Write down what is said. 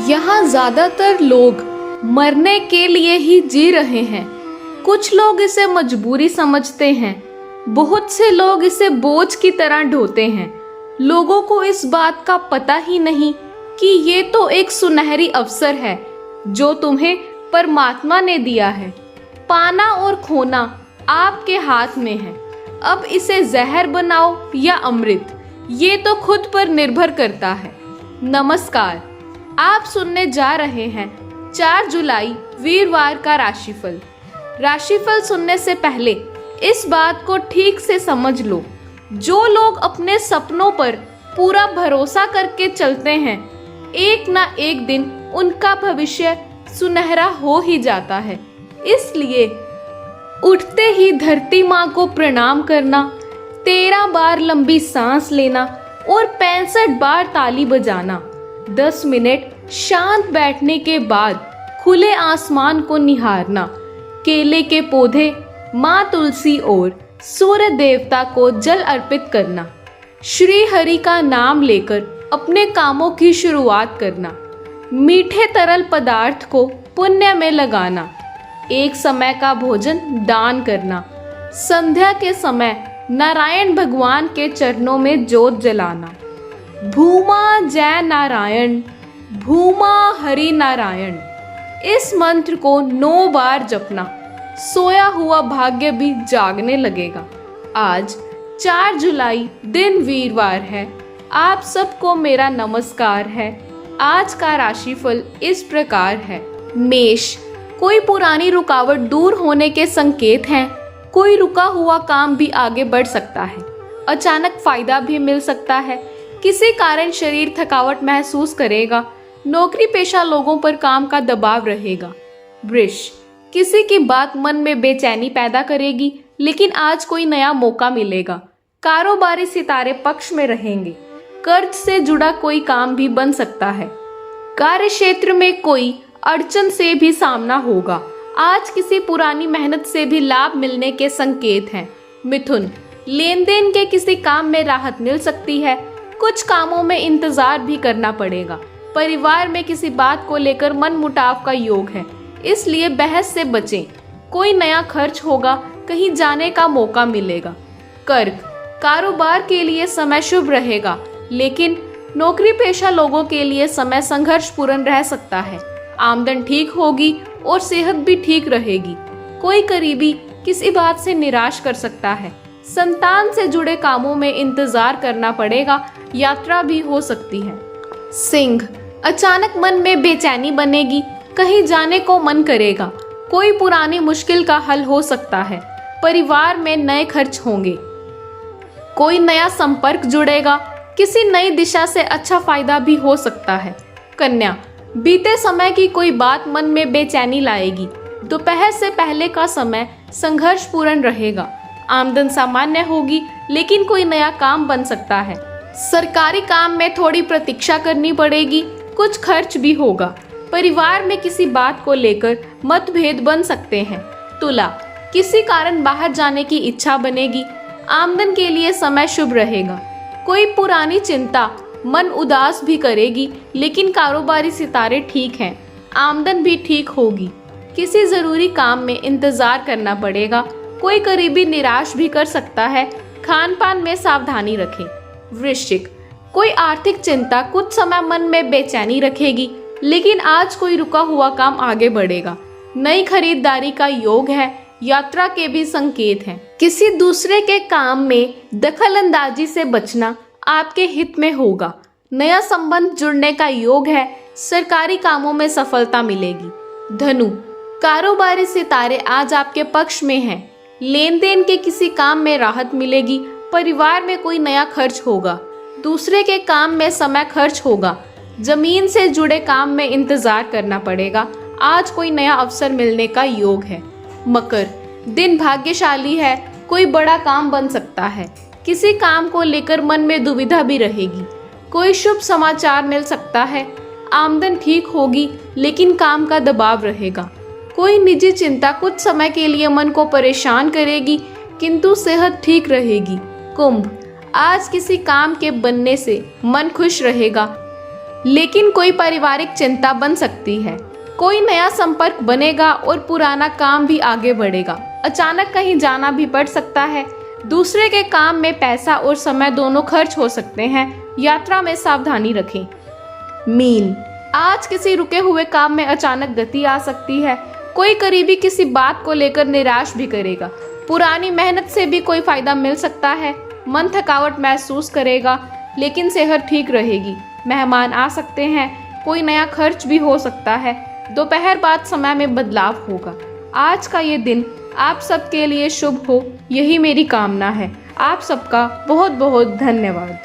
यहाँ ज्यादातर लोग मरने के लिए ही जी रहे हैं। कुछ लोग इसे मजबूरी समझते हैं, बहुत से लोग इसे बोझ की तरह ढोते हैं। लोगों को इस बात का पता ही नहीं कि ये तो एक सुनहरी अवसर है जो तुम्हें परमात्मा ने दिया है। पाना और खोना आपके हाथ में है। अब इसे जहर बनाओ या अमृत, ये तो खुद पर निर्भर करता है। नमस्कार, आप सुनने जा रहे हैं 4 जुलाई वीरवार का राशिफल। राशिफल सुनने से पहले इस बात को ठीक से समझ लो, जो लोग अपने सपनों पर पूरा भरोसा करके चलते हैं, एक ना एक दिन उनका भविष्य सुनहरा हो ही जाता है। इसलिए उठते ही धरती माँ को प्रणाम करना, 13 बार लंबी सांस लेना और 65 बार ताली बजाना, 10 मिनट शांत बैठने के बाद खुले आसमान को निहारना, केले के पौधे, माँ तुलसी और सूर्य देवता को जल अर्पित करना, श्री हरि का नाम लेकर अपने कामों की शुरुआत करना, मीठे तरल पदार्थ को पुण्य में लगाना, एक समय का भोजन दान करना, संध्या के समय नारायण भगवान के चरणों में जोत जलाना, भूमा जय नारायण, भूमा हरि नारायण, इस मंत्र को 9 बार जपना, सोया हुआ भाग्य भी जागने लगेगा। आज 4 जुलाई दिन वीरवार है। आप सबको मेरा नमस्कार है। आज का राशिफल इस प्रकार है। मेष, कोई पुरानी रुकावट दूर होने के संकेत हैं। कोई रुका हुआ काम भी आगे बढ़ सकता है। अचानक फायदा भी मिल सकता है। किसी कारण शरीर थकावट महसूस करेगा। नौकरी पेशा लोगों पर काम का दबाव रहेगा। वृष, किसी की बात मन में बेचैनी पैदा करेगी, लेकिन आज कोई नया मौका मिलेगा। कारोबारी सितारे पक्ष में रहेंगे। कर्ज से जुड़ा कोई काम भी बन सकता है। कार्य क्षेत्र में कोई अड़चन से भी सामना होगा। आज किसी पुरानी मेहनत से भी लाभ मिलने के संकेत हैं। मिथुन, लेन देन के किसी काम में राहत मिल सकती है। कुछ कामों में इंतजार भी करना पड़ेगा। परिवार में किसी बात को लेकर मनमुटाव का योग है, इसलिए बहस से बचें। कोई नया खर्च होगा, कहीं जाने का मौका मिलेगा। कर्क, कारोबार के लिए समय शुभ रहेगा, लेकिन नौकरी पेशा लोगों के लिए समय संघर्षपूर्ण रह सकता है। आमदन ठीक होगी और सेहत भी ठीक रहेगी। कोई करीबी किसी बात से निराश कर सकता है। संतान से जुड़े कामों में इंतजार करना पड़ेगा। यात्रा भी हो सकती है। सिंह, अचानक मन में बेचैनी बनेगी, कहीं जाने को मन करेगा। कोई पुरानी मुश्किल का हल हो सकता है। परिवार में नए खर्च होंगे। कोई नया संपर्क जुड़ेगा। किसी नई दिशा से अच्छा फायदा भी हो सकता है। कन्या, बीते समय की कोई बात मन में बेचैनी लाएगी। दोपहर से पहले का समय संघर्षपूर्ण रहेगा। आमदन सामान्य होगी, लेकिन कोई नया काम बन सकता है। सरकारी काम में थोड़ी प्रतीक्षा करनी पड़ेगी। कुछ खर्च भी होगा। परिवार में किसी बात को लेकर मतभेद बन सकते हैं। तुला, किसी कारण बाहर जाने की इच्छा बनेगी। आमदन के लिए समय शुभ रहेगा। कोई पुरानी चिंता मन उदास भी करेगी, लेकिन कारोबारी सितारे ठीक हैं। आमदन भी ठीक होगी। किसी जरूरी काम में इंतजार करना पड़ेगा। कोई करीबी निराश भी कर सकता है। खान पान में सावधानी रखें। वृश्चिक, कोई आर्थिक चिंता कुछ समय मन में बेचैनी रखेगी, लेकिन आज कोई रुका हुआ काम आगे बढ़ेगा। नई खरीदारी का योग है। यात्रा के भी संकेत हैं। किसी दूसरे के काम में दखल अंदाजी से बचना आपके हित में होगा। नया संबंध जुड़ने का योग है। सरकारी कामों में सफलता मिलेगी। धनु, कारोबारी सितारे आज आपके पक्ष में हैं। लेन देन के किसी काम में राहत मिलेगी। परिवार में कोई नया खर्च होगा। दूसरे के काम में समय खर्च होगा। जमीन से जुड़े काम में इंतजार करना पड़ेगा। आज कोई नया अवसर मिलने का योग है। मकर, दिन भाग्यशाली है। कोई बड़ा काम बन सकता है। किसी काम को लेकर मन में दुविधा भी रहेगी। कोई शुभ समाचार मिल सकता है। आमदन ठीक होगी, लेकिन काम का दबाव रहेगा। कोई निजी चिंता कुछ समय के लिए मन को परेशान करेगी, किंतु सेहत ठीक रहेगी। कुंभ, आज किसी काम के बनने से मन खुश रहेगा, लेकिन कोई पारिवारिक चिंता बन सकती है। कोई नया संपर्क बनेगा और पुराना काम भी आगे बढ़ेगा। अचानक कहीं जाना भी पड़ सकता है। दूसरे के काम में पैसा और समय दोनों खर्च हो सकते हैं। यात्रा में सावधानी रखें। मीन, आज किसी रुके हुए काम में अचानक गति आ सकती है। कोई करीबी किसी बात को लेकर निराश भी करेगा। पुरानी मेहनत से भी कोई फायदा मिल सकता है। मन थकावट महसूस करेगा, लेकिन सेहत ठीक रहेगी। मेहमान आ सकते हैं। कोई नया खर्च भी हो सकता है। दोपहर बाद समय में बदलाव होगा। आज का ये दिन आप सबके लिए शुभ हो, यही मेरी कामना है। आप सबका बहुत बहुत धन्यवाद।